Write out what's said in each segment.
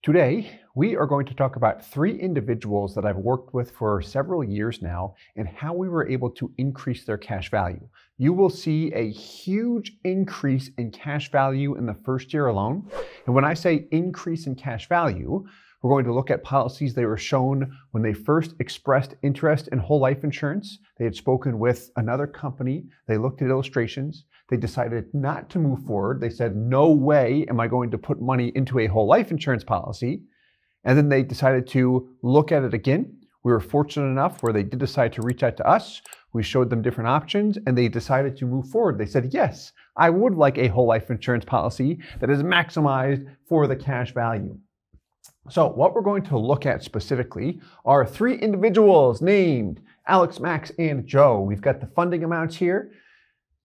Today, we are going to talk about three individuals that I've worked with for several years now and how we were able to increase their cash value. You will see a huge increase in cash value in the first year alone. And when I say increase in cash value, we're going to look at policies they were shown when they first expressed interest in whole life insurance. They had spoken with another company. They looked at illustrations. They decided not to move forward. They said, no way am I going to put money into a whole life insurance policy. And then they decided to look at it again. We were fortunate enough where they did decide to reach out to us. We showed them different options and they decided to move forward. They said, yes, I would like a whole life insurance policy that is maximized for the cash value. So what we're going to look at specifically are three individuals named Alex, Max, and Joe. We've got the funding amounts here.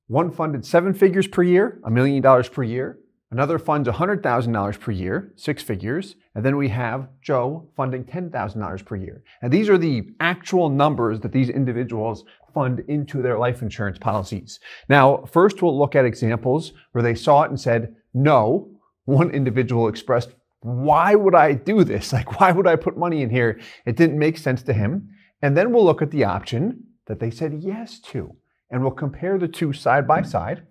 One funded 7 figures per year, $1 million per year. Another funds $100,000 per year, 6 figures. And then we have Joe funding $10,000 per year. And these are the actual numbers that these individuals fund into their life insurance policies. Now, first we'll look at examples where they saw it and said, no. One individual expressed, why would I do this? Like, why would I put money in here? It didn't make sense to him. And then we'll look at the option that they said yes to. And we'll compare the two side by side.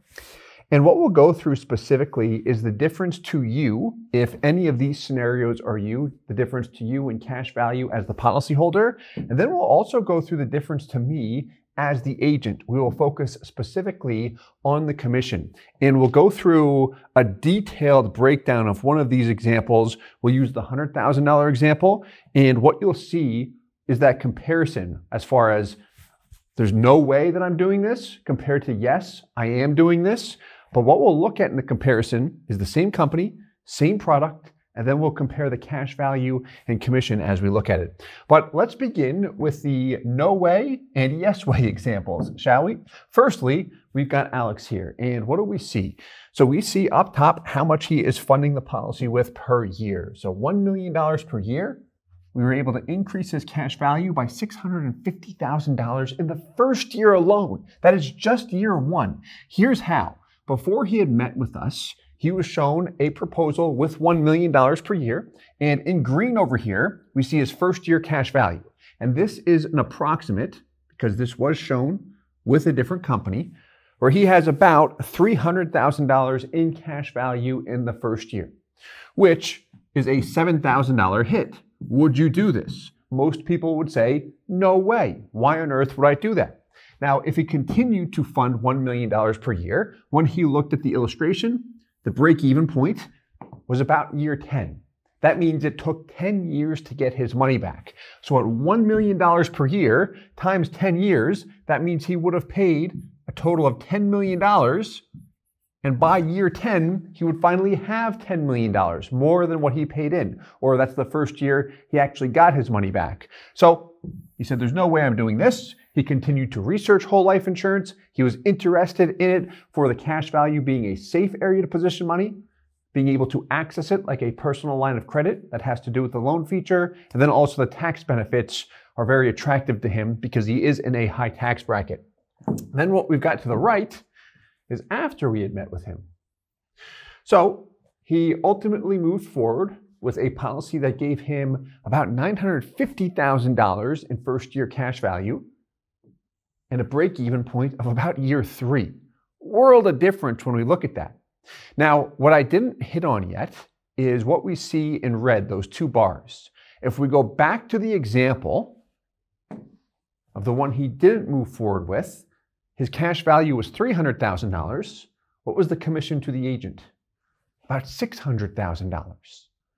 And what we'll go through specifically is the difference to you, if any of these scenarios are you, the difference to you in cash value as the policyholder. And then we'll also go through the difference to me as the agent. We will focus specifically on the commission. And we'll go through a detailed breakdown of one of these examples. We'll use the $100,000 example. And what you'll see is that comparison as far as there's no way that I'm doing this compared to yes, I am doing this. But what we'll look at in the comparison is the same company, same product, and then we'll compare the cash value and commission as we look at it. But let's begin with the no way and yes way examples, shall we? Firstly, we've got Alex here. And what do we see? So we see up top how much he is funding the policy with per year. So $1 million per year. We were able to increase his cash value by $650,000 in the first year alone. That is just year one. Here's how. Before he had met with us, he was shown a proposal with $1 million per year. And in green over here, we see his first year cash value. And this is an approximate, because this was shown with a different company, where he has about $300,000 in cash value in the first year, which is a $7,000 hit. Would you do this? Most people would say, no way. Why on earth would I do that? Now, if he continued to fund $1 million per year, when he looked at the illustration, the break-even point was about year 10. That means it took 10 years to get his money back. So at $1 million per year times 10 years, that means he would have paid a total of $10 million. And by year 10, he would finally have $10 million, more than what he paid in. Or that's the first year he actually got his money back. So he said, there's no way I'm doing this. He continued to research whole life insurance. He was interested in it for the cash value being a safe area to position money, being able to access it like a personal line of credit that has to do with the loan feature. And then also the tax benefits are very attractive to him because he is in a high tax bracket. And then what we've got to the right is after we had met with him. So he ultimately moved forward with a policy that gave him about $950,000 in first year cash value and a break-even point of about year 3. World of difference when we look at that. Now, what I didn't hit on yet is what we see in red, those 2 bars. If we go back to the example of the one he didn't move forward with, his cash value was $300,000. What was the commission to the agent? About $600,000.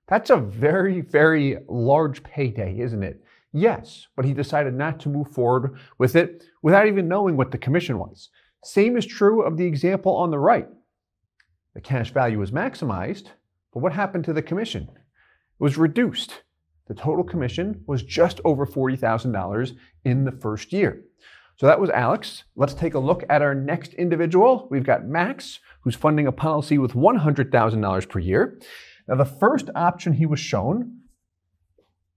That's a very, very large payday, isn't it? Yes, but he decided not to move forward with it without even knowing what the commission was. Same is true of the example on the right. The cash value was maximized, but what happened to the commission? It was reduced. The total commission was just over $40,000 in the first year. So that was Alex. Let's take a look at our next individual. We've got Max, who's funding a policy with $100,000 per year. Now, the first option he was shown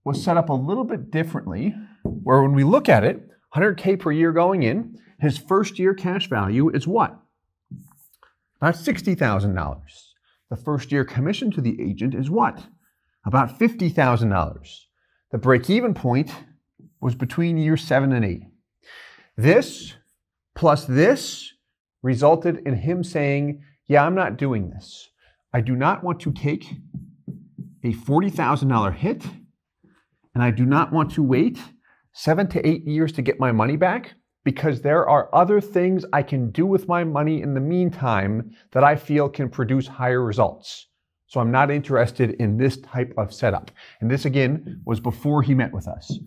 was set up a little bit differently, where when we look at it, $100K per year going in, his first year cash value is what? About $60,000. The first year commission to the agent is what? about $50,000. The break-even point was between year 7 and 8. This plus this resulted in him saying, yeah, I'm not doing this. I do not want to take a $40,000 hit, and I do not want to wait 7 to 8 years to get my money back, because there are other things I can do with my money in the meantime that I feel can produce higher results. So I'm not interested in this type of setup. And this, again, was before he met with us.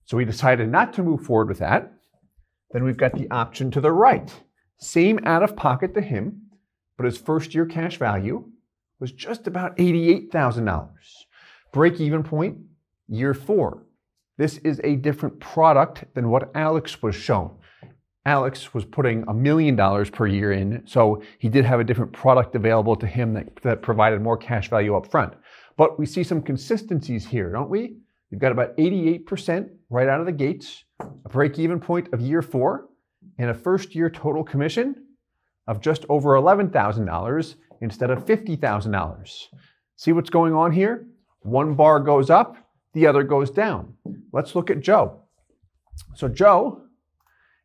So he decided not to move forward with that. Then we've got the option to the right. Same out-of-pocket to him, but his first-year cash value was just about $88,000. Break-even point, year 4. This is a different product than what Alex was shown. Alex was putting $1 million per year in, so he did have a different product available to him that provided more cash value up front. But we see some consistencies here, don't we? You've got about 88% right out of the gates, a break-even point of year 4, and a first-year total commission of just over $11,000 instead of $50,000. See what's going on here? One bar goes up, the other goes down. Let's look at Joe. So Joe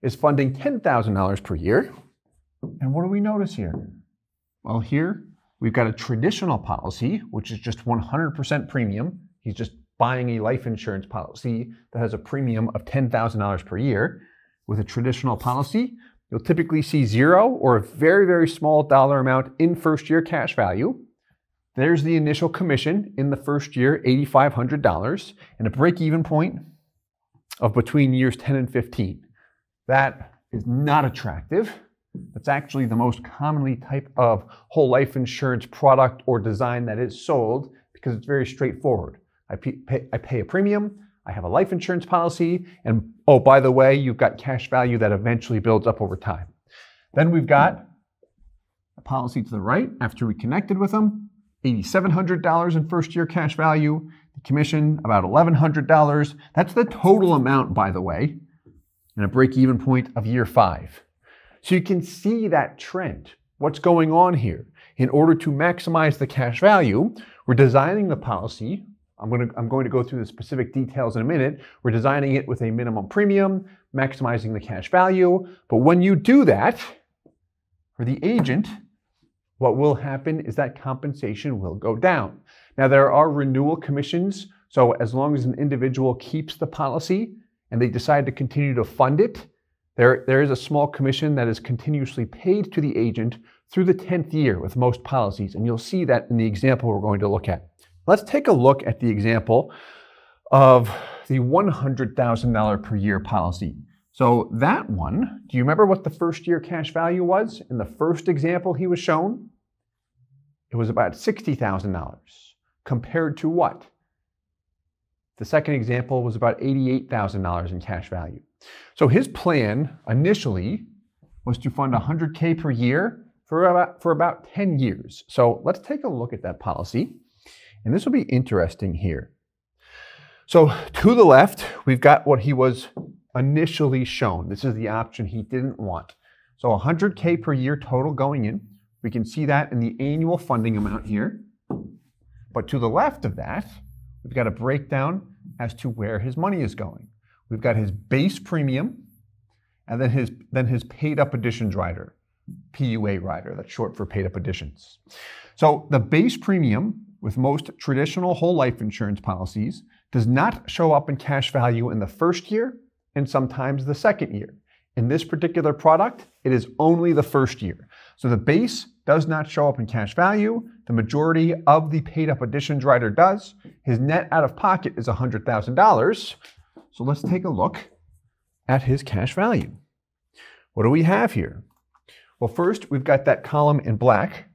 is funding $10,000 per year. And what do we notice here? Well, here we've got a traditional policy, which is just 100% premium. He's just buying a life insurance policy that has a premium of $10,000 per year. With a traditional policy, you'll typically see 0 or a very, very small dollar amount in first year cash value. There's the initial commission in the first year, $8,500, and a break-even point of between years 10 and 15. That is not attractive. That's actually the most commonly type of whole life insurance product or design that is sold because it's very straightforward. I pay a premium, I have a life insurance policy, and oh, by the way, you've got cash value that eventually builds up over time. Then we've got a policy to the right after we connected with them, $8,700 in first year cash value, the commission about $1,100. That's the total amount, by the way, and a break-even point of year 5. So you can see that trend. What's going on here? In order to maximize the cash value, we're designing the policy. I'm going to go through the specific details in a minute. We're designing it with a minimum premium, maximizing the cash value. But when you do that, for the agent, what will happen is that compensation will go down. Now, there are renewal commissions. So as long as an individual keeps the policy and they decide to continue to fund it, there is a small commission that is continuously paid to the agent through the 10th year with most policies. And you'll see that in the example we're going to look at. Let's take a look at the example of the $100,000 per year policy. So that one, do you remember what the first year cash value was in the first example he was shown? It was about $60,000 compared to what? The second example was about $88,000 in cash value. So his plan initially was to fund $100K per year for about 10 years. So let's take a look at that policy. And this will be interesting here. So to the left, we've got what he was initially shown. This is the option he didn't want. So $100K per year total going in. We can see that in the annual funding amount here. But to the left of that, we've got a breakdown as to where his money is going. We've got his base premium and then his paid up additions rider, PUA rider. That's short for paid up additions. So the base premium with most traditional whole life insurance policies does not show up in cash value in the first year and sometimes the second year. In this particular product, it is only the first year. So the base does not show up in cash value. The majority of the paid up additions rider does. His net out of pocket is $100,000. So let's take a look at his cash value. What do we have here? Well, first, we've got that column in black.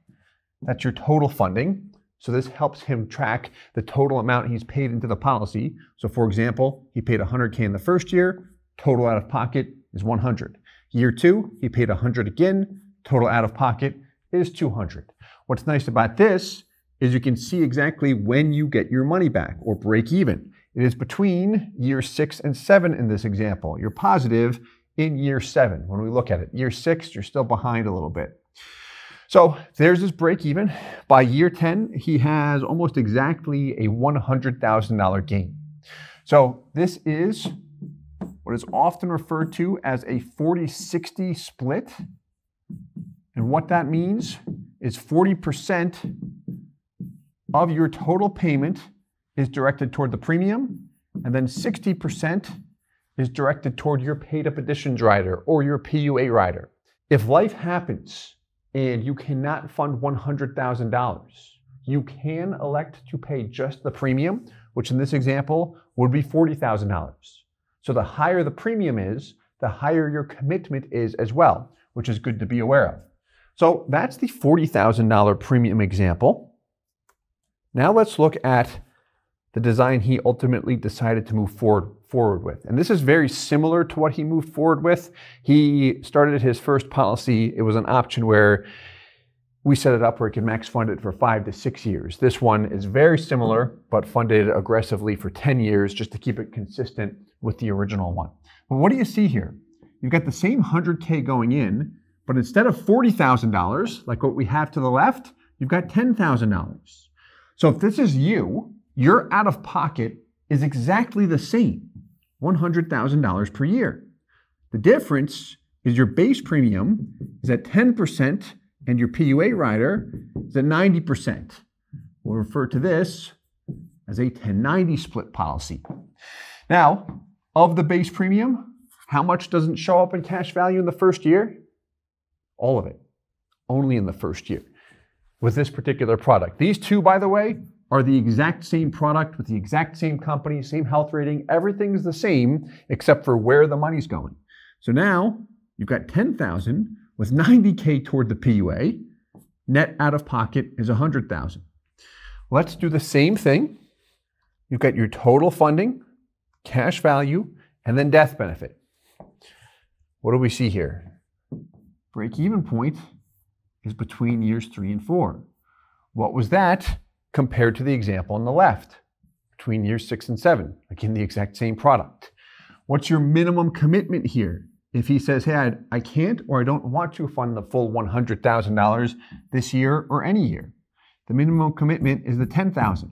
That's your total funding. So this helps him track the total amount he's paid into the policy. So for example, he paid $100K in the first year, total out of pocket is $100. Year 2, he paid $100 again, total out of pocket is $200. What's nice about this is you can see exactly when you get your money back or break even. It is between year 6 and 7 in this example. You're positive in year 7 when we look at it. Year 6, you're still behind a little bit. So there's his break even. By year 10, he has almost exactly a $100,000 gain. So this is what is often referred to as a 40-60 split. And what that means is 40% of your total payment is directed toward the premium, and then 60% is directed toward your paid up additions rider or your PUA rider. If life happens and you cannot fund $100,000, you can elect to pay just the premium, which in this example would be $40,000. So the higher the premium is, the higher your commitment is as well, which is good to be aware of. So that's the $40,000 premium example. Now let's look at the design he ultimately decided to move forward with. And this is very similar to what he moved forward with. He started his first policy. It was an option where we set it up where he could max fund it for 5 to 6 years. This one is very similar, but funded aggressively for 10 years just to keep it consistent with the original one. But what do you see here? You've got the same 100K going in, but instead of $40,000, like what we have to the left, you've got $10,000. So if this is you, your out of pocket is exactly the same, $100,000 per year. The difference is your base premium is at 10% and your PUA rider is at 90%. We'll refer to this as a 1090 split policy. Now, of the base premium, how much doesn't show up in cash value in the first year? All of it, only in the first year with this particular product. These two, by the way, are the exact same product with the exact same company, same health rating. Everything's the same except for where the money's going. So now you've got $10,000 with $90K toward the PUA. Net out of pocket is $100,000. Let's do the same thing. You've got your total funding, cash value, and then death benefit. What do we see here? Break-even point is between years 3 and 4. What was that compared to the example on the left? Between years 6 and 7. Again, the exact same product. What's your minimum commitment here? If he says, hey, I can't or I don't want to fund the full $100,000 this year or any year, the minimum commitment is the $10,000.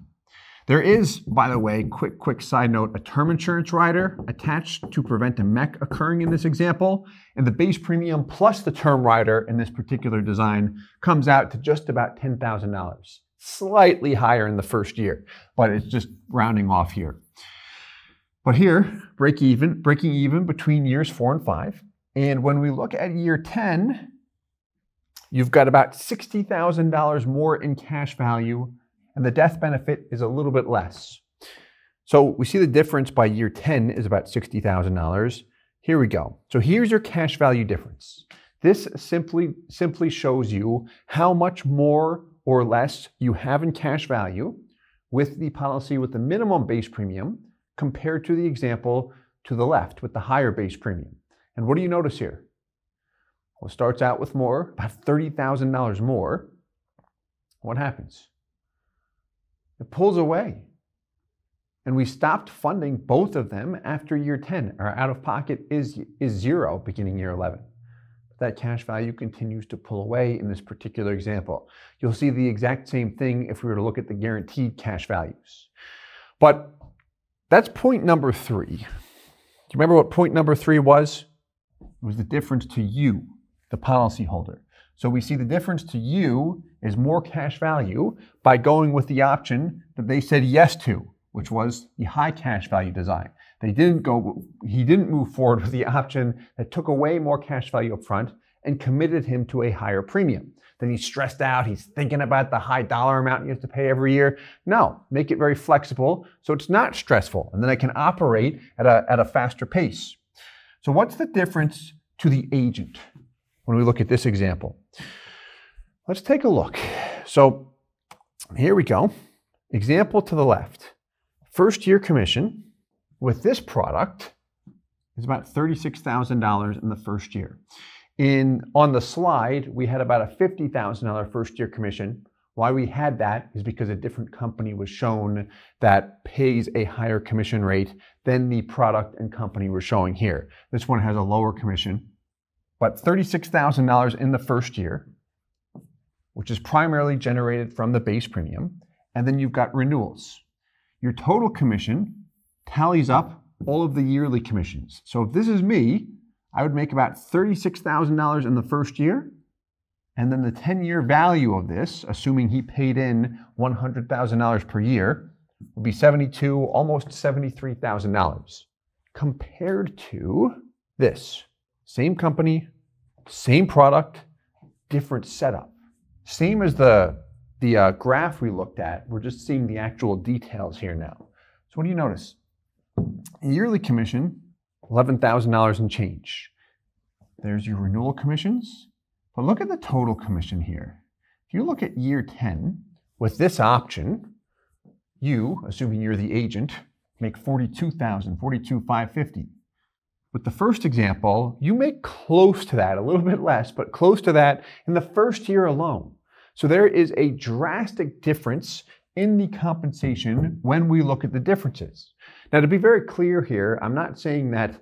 There is, by the way, quick side note, a term insurance rider attached to prevent a MEC occurring in this example, and the base premium plus the term rider in this particular design comes out to just about $10,000. Slightly higher in the first year, but it's just rounding off here. But here, breaking even between years 4 and 5. And when we look at year 10, you've got about $60,000 more in cash value, and the death benefit is a little bit less. So we see the difference by year 10 is about $60,000. Here we go. So here's your cash value difference. This simply shows you how much more or less you have in cash value with the policy with the minimum base premium compared to the example to the left with the higher base premium. And what do you notice here? Well, it starts out with more, about $30,000 more. What happens? It pulls away. And we stopped funding both of them after year 10. Our out-of-pocket is 0 beginning year 11. But that cash value continues to pull away in this particular example. You'll see the exact same thing if we were to look at the guaranteed cash values. But that's point number 3. Do you remember what point number 3 was? It was the difference to you, the policyholder. So we see the difference to you is more cash value by going with the option that they said yes to, which was the high cash value design. He didn't move forward with the option that took away more cash value up front and committed him to a higher premium. Then he's stressed out, he's thinking about the high dollar amount he has to pay every year. No, make it very flexible so it's not stressful, and then I can operate at a faster pace. So what's the difference to the agent when we look at this example? Let's take a look. So here we go. Example to the left. First year commission with this product is about $36,000 in the first year. On the slide, we had about a $50,000 first year commission. Why we had that is because a different company was shown that pays a higher commission rate than the product and company we're showing here. This one has a lower commission, but $36,000 in the first year. which is primarily generated from the base premium, and then you've got renewals. Your total commission tallies up all of the yearly commissions. So if this is me, I would make about $36,000 in the first year, and then the 10-year value of this, assuming he paid in $100,000 per year, would be almost $73,000. Compared to this, same company, same product, different setup. Same as the graph we looked at, we're just seeing the actual details here now. So what do you notice? Yearly commission, $11,000 and change. There's your renewal commissions. But look at the total commission here. If you look at year 10, with this option, you, assuming you're the agent, make $42,000, $42,550. With the first example, you make close to that, a little bit less, but close to that in the first year alone. So there is a drastic difference in the compensation when we look at the differences. Now, to be very clear here, I'm not saying that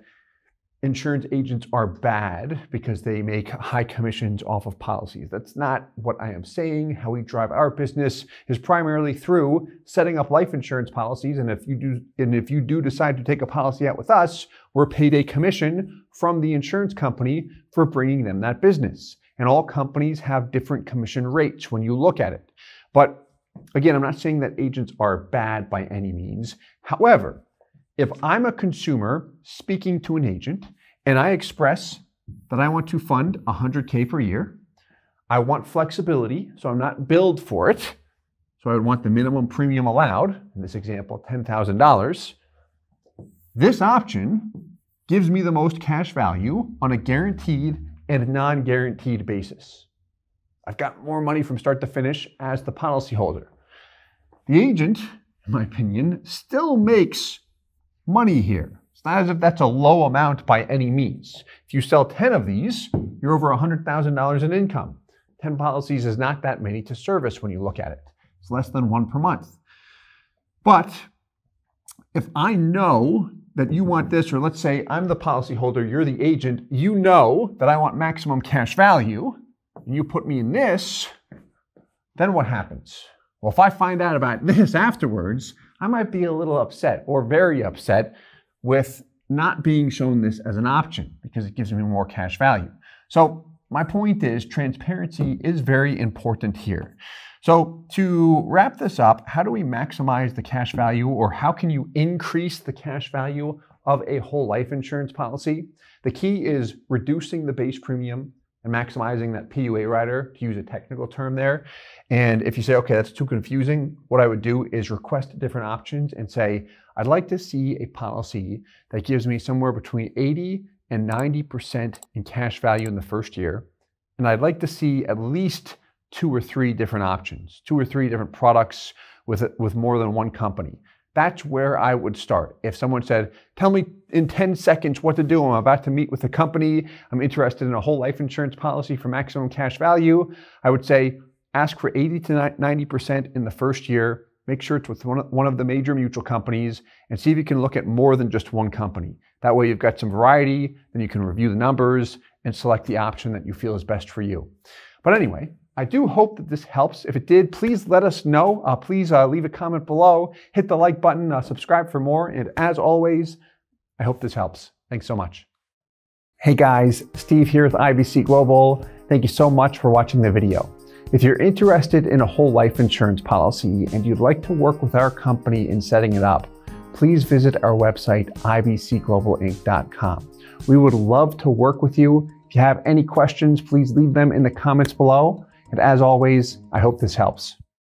insurance agents are bad because they make high commissions off of policies. That's not what I am saying. How we drive our business is primarily through setting up life insurance policies. And if you do decide to take a policy out with us, we're paid a commission from the insurance company for bringing them that business. And all companies have different commission rates when you look at it. But again, I'm not saying that agents are bad by any means. However, if I'm a consumer speaking to an agent and I express that I want to fund $100K per year, I want flexibility, so I'm not billed for it. So I would want the minimum premium allowed, in this example, $10,000. This option gives me the most cash value on a guaranteed and non-guaranteed basis. I've got more money from start to finish as the policyholder. The agent, in my opinion, still makes money here. It's not as if that's a low amount by any means. If you sell 10 of these, you're over $100,000 in income. 10 policies is not that many to service when you look at it. It's less than one per month. But if I know that you want this, or let's say I'm the policyholder, you're the agent, you know that I want maximum cash value, and you put me in this, then what happens? Well, if I find out about this afterwards, I might be a little upset or very upset with not being shown this as an option because it gives me more cash value. So my point is transparency is very important here. So to wrap this up, how do we maximize the cash value, or how can you increase the cash value of a whole life insurance policy? The key is reducing the base premium and maximizing that PUA rider, to use a technical term there. And if you say, okay, that's too confusing, what I would do is request different options and say, I'd like to see a policy that gives me somewhere between 80 and 90% in cash value in the first year. And I'd like to see at least 2 or 3 different options, 2 or 3 different products with more than one company. That's where I would start. If someone said, tell me in 10 seconds what to do, I'm about to meet with a company, I'm interested in a whole life insurance policy for maximum cash value, I would say, ask for 80 to 90% in the first year, make sure it's with one of the major mutual companies, and see if you can look at more than just one company. That way you've got some variety, then you can review the numbers and select the option that you feel is best for you. But anyway, I do hope that this helps. If it did, please let us know. Please leave a comment below, hit the like button, subscribe for more. And as always, I hope this helps. Thanks so much. Hey guys, Steve here with IBC Global. Thank you so much for watching the video. If you're interested in a whole life insurance policy and you'd like to work with our company in setting it up, please visit our website, ibcglobalinc.com. We would love to work with you. If you have any questions, please leave them in the comments below. And as always, I hope this helps.